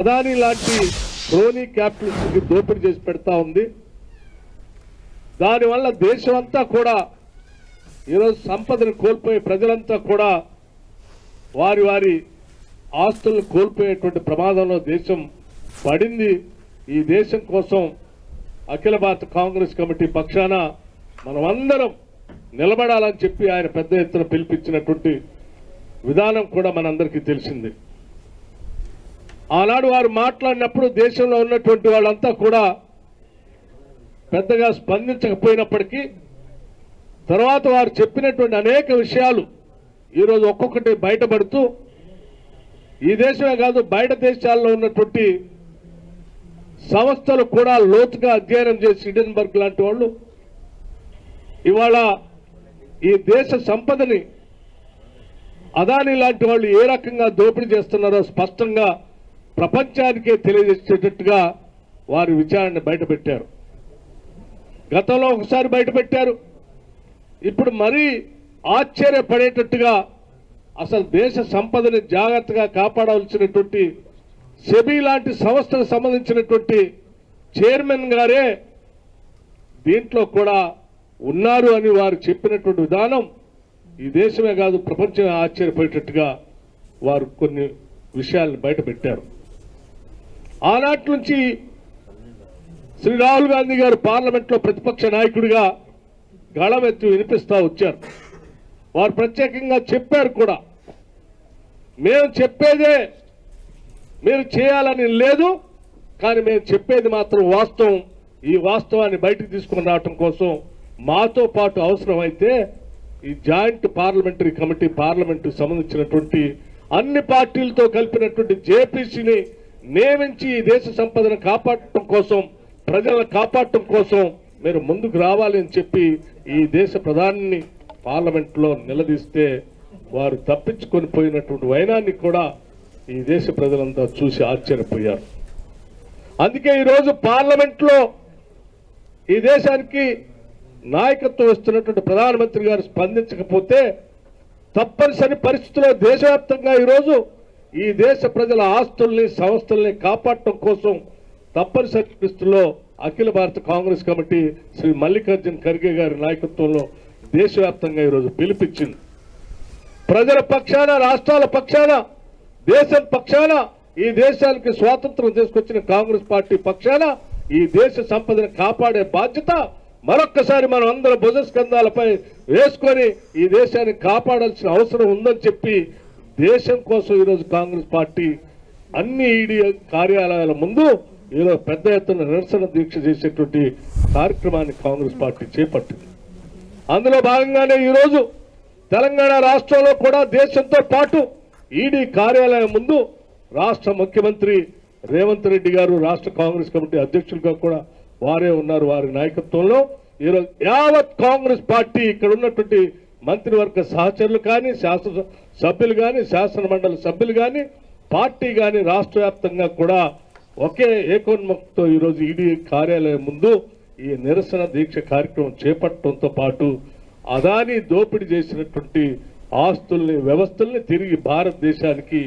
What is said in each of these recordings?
అదాని లాంటి crony capitalist కి దోపిడీ చేసి పెడతా ఉంది. దానివల్ల దేశం అంతా కూడా ఈరోజు సంపదను కోల్పోయే ప్రజలంతా కూడా వారి వారి ఆస్తులను కోల్పోయేటువంటి ప్రమాదంలో దేశం పడింది. ఈ దేశం కోసం అఖిల భారత కాంగ్రెస్ కమిటీ పక్షాన మనమందరం నిలబడాలని చెప్పి ఆయన పెద్ద ఎత్తున పిలిపించినటువంటి విధానం కూడా మనందరికీ తెలిసింది. ఆనాడు వారు మాట్లాడినప్పుడు దేశంలో ఉన్నటువంటి వాళ్ళంతా కూడా పెద్దగా స్పందించకపోయినప్పటికీ తర్వాత వారు చెప్పినటువంటి అనేక విషయాలు ఈరోజు ఒక్కొక్కటి బయటపడుతూ ఈ దేశమే కాదు బయట దేశాల్లో ఉన్నటువంటి సంస్థలు కూడా లోతుగా అధ్యయనం చేసి హిడెన్బర్గ్ లాంటి వాళ్ళు ఇవాళ ఈ దేశ సంపదని అదాని లాంటి వాళ్ళు ఏ రకంగా దోపిడీ చేస్తున్నారో స్పష్టంగా ప్రపంచానికే తెలియజేసేటట్టుగా వారి విచారణ బయటపెట్టారు. గతంలో ఒకసారి బయటపెట్టారు, ఇప్పుడు మరీ ఆశ్చర్యపడేటట్టుగా అసలు దేశ సంపదని జాగ్రత్తగా కాపాడవలసినటువంటి సెబీ లాంటి సంస్థకు సంబంధించినటువంటి చైర్మన్ గారే దీంట్లో కూడా ఉన్నారు అని వారు చెప్పినటువంటి విధానం ఈ దేశమే కాదు ప్రపంచమే ఆశ్చర్యపోయేటట్టుగా వారు కొన్ని విషయాలను బయటపెట్టారు. ఆనాటి నుంచి శ్రీ రాహుల్ గాంధీ గారు పార్లమెంట్లో ప్రతిపక్ష నాయకుడిగా గళమెత్తి వినిపిస్తూ వచ్చారు. వారు ప్రత్యేకంగా చెప్పారు కూడా, మేము చెప్పేదే మీరు చేయాలని లేదు, కానీ మేము చెప్పేది మాత్రం వాస్తవం. ఈ వాస్తవాన్ని బయటకు తీసుకుని రావటం కోసం మాతో పాటు అవసరమైతే ఈ జాయింట్ పార్లమెంటరీ కమిటీ పార్లమెంటుకు సంబంధించినటువంటి అన్ని పార్టీలతో కలిపినటువంటి జేపీసీని నియమించి ఈ దేశ సంపదను కాపాడటం కోసం, ప్రజలను కాపాడటం కోసం మీరు ముందుకు రావాలి అని చెప్పి ఈ దేశ ప్రధానిని పార్లమెంట్లో నిలదీస్తే వారు తప్పించుకొని పోయినటువంటి వైనాన్ని కూడా ఈ దేశ ప్రజలంతా చూసి ఆశ్చర్యపోయారు. అందుకే ఈరోజు పార్లమెంట్లో ఈ దేశానికి నాయకత్వం వస్తున్నటువంటి ప్రధానమంత్రి గారు స్పందించకపోతే తప్పనిసరి పరిస్థితుల్లో దేశవ్యాప్తంగా ఈరోజు ఈ దేశ ప్రజల ఆస్తుల్ని సంస్థల్ని కాపాడటం కోసం తప్పనిసరి పరిస్థితుల్లో అఖిల భారత కాంగ్రెస్ కమిటీ శ్రీ మల్లికార్జున్ ఖర్గే గారి నాయకత్వంలో దేశవ్యాప్తంగా ఈరోజు పిలిపించింది. ప్రజల పక్షాన, రాష్ట్రాల పక్షాన, దేశం పక్షాన, ఈ దేశానికి స్వాతంత్రం తీసుకొచ్చిన కాంగ్రెస్ పార్టీ పక్షాన ఈ దేశ సంపదను కాపాడే బాధ్యత మరొక్కసారి మనం అందరం భుజస్కంధాలపై వేసుకొని ఈ దేశాన్ని కాపాడాల్సిన అవసరం ఉందని చెప్పి దేశం కోసం ఈరోజు కాంగ్రెస్ పార్టీ అన్ని ఈడీ కార్యాలయాల ముందు ఈరోజు పెద్ద ఎత్తున నిరసన దీక్ష చేసేటువంటి కార్యక్రమాన్ని కాంగ్రెస్ పార్టీ చేపట్టింది. అందులో భాగంగానే ఈరోజు తెలంగాణ రాష్ట్రంలో కూడా దేశంతో పాటు ఈడీ కార్యాలయం ముందు రాష్ట్ర ముఖ్యమంత్రి రేవంత్ రెడ్డి గారు, రాష్ట్ర కాంగ్రెస్ కమిటీ అధ్యక్షులుగా కూడా వారే ఉన్నారు. వారి నాయకత్వంలో ఈరోజు యావత్ కాంగ్రెస్ పార్టీ ఇక్కడ ఉన్నటువంటి మంత్రివర్గ సహచరులు కానీ, శాసన సభ్యులు కానీ, శాసన మండలి సభ్యులు కానీ, పార్టీ కానీ రాష్ట్ర వ్యాప్తంగా కూడా ఒకే ఏకోన్ముఖంతో ఈరోజు ఈడీ కార్యాలయం ముందు ఈ నిరసన దీక్ష కార్యక్రమం చేపట్టడంతో పాటు అదాని దోపిడీ చేసినటువంటి ఆస్తుల్ని, వ్యవస్థల్ని తిరిగి భారతదేశానికి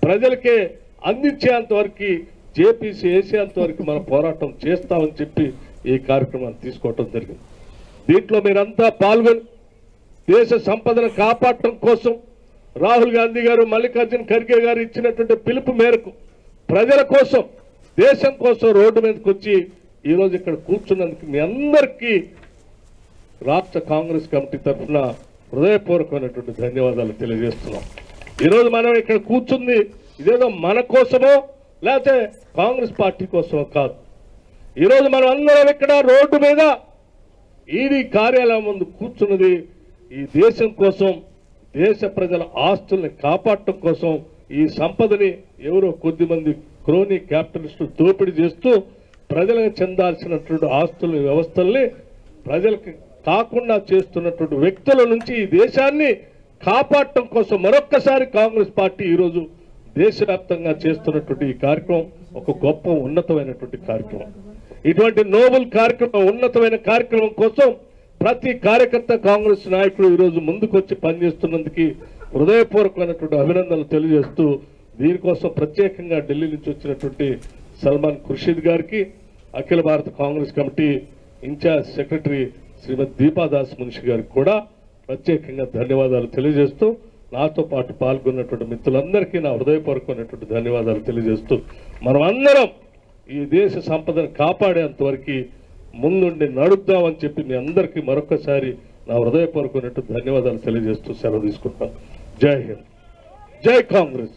ప్రజలకే అందించేంత వరకు జేపీసీ వేసేంత వరకు మనం పోరాటం చేస్తామని చెప్పి ఈ కార్యక్రమాన్ని తీసుకోవటం జరిగింది. దీంట్లో మీరంతా పాల్గొని దేశ సంపదను కాపాడటం కోసం రాహుల్ గాంధీ గారు, మల్లికార్జున్ ఖర్గే గారు ఇచ్చినటువంటి పిలుపు మేరకు ప్రజల కోసం, దేశం కోసం రోడ్డు మీదకి వచ్చి ఈరోజు ఇక్కడ కూర్చున్నందుకు మీ అందరికీ రాష్ట్ర కాంగ్రెస్ కమిటీ తరఫున హృదయపూర్వకమైనటువంటి ధన్యవాదాలు తెలియజేస్తున్నాం. ఈరోజు మనం ఇక్కడ కూర్చుంది ఇదేదో మన కోసమో లేకపోతే కాంగ్రెస్ పార్టీ కోసమో కాదు. ఈరోజు మనం అందరం ఇక్కడ రోడ్డు మీద ఈడీ కార్యాలయం ముందు కూర్చున్నది ఈ దేశం కోసం, దేశ ప్రజల ఆస్తుల్ని కాపాడటం కోసం. ఈ సంపదని ఎవరో కొద్దిమంది క్రోనీ క్యాపిటలిస్టులు దోపిడీ చేస్తూ ప్రజలకు చెందాల్సినటువంటి ఆస్తుల్ని, వ్యవస్థల్ని ప్రజలకు కాకుండా చేస్తున్నటువంటి వ్యక్తుల నుంచి ఈ దేశాన్ని కాపాడటం కోసం మరొక్కసారి కాంగ్రెస్ పార్టీ ఈరోజు దేశవ్యాప్తంగా చేస్తున్నటువంటి ఈ కార్యక్రమం ఒక గొప్ప ఉన్నతమైనటువంటి కార్యక్రమం. ఇటువంటి నోబెల్ కార్యక్రమం, ఉన్నతమైన కార్యక్రమం కోసం ప్రతి కార్యకర్త, కాంగ్రెస్ నాయకుడు ఈరోజు ముందుకొచ్చి పనిచేస్తున్నందుకు హృదయపూర్వకమైనటువంటి అభినందనలు తెలియజేస్తూ దీనికోసం ప్రత్యేకంగా ఢిల్లీ నుంచి వచ్చినటువంటి సల్మాన్ ఖుర్షీద్ గారికి, అఖిల భారత కాంగ్రెస్ కమిటీ ఇన్ఛార్జ్ సెక్రటరీ శ్రీమతి దీపాదాస్ మున్షి గారికి కూడా ప్రత్యేకంగా ధన్యవాదాలు తెలియజేస్తూ, నాతో పాటు పాల్గొన్నటువంటి మిత్రులందరికీ నా హృదయపూర్వకమైనటువంటి ధన్యవాదాలు తెలియజేస్తూ, మనం అందరం ఈ దేశ సంపదను కాపాడేంతవరకు ముందుండి నడుద్దామని చెప్పి మీ అందరికీ మరొకసారి నా హృదయపూర్వకమైనటువంటి ధన్యవాదాలు తెలియజేస్తూ సెలవు తీసుకుంటాను. జై హింద్, జై కాంగ్రెస్.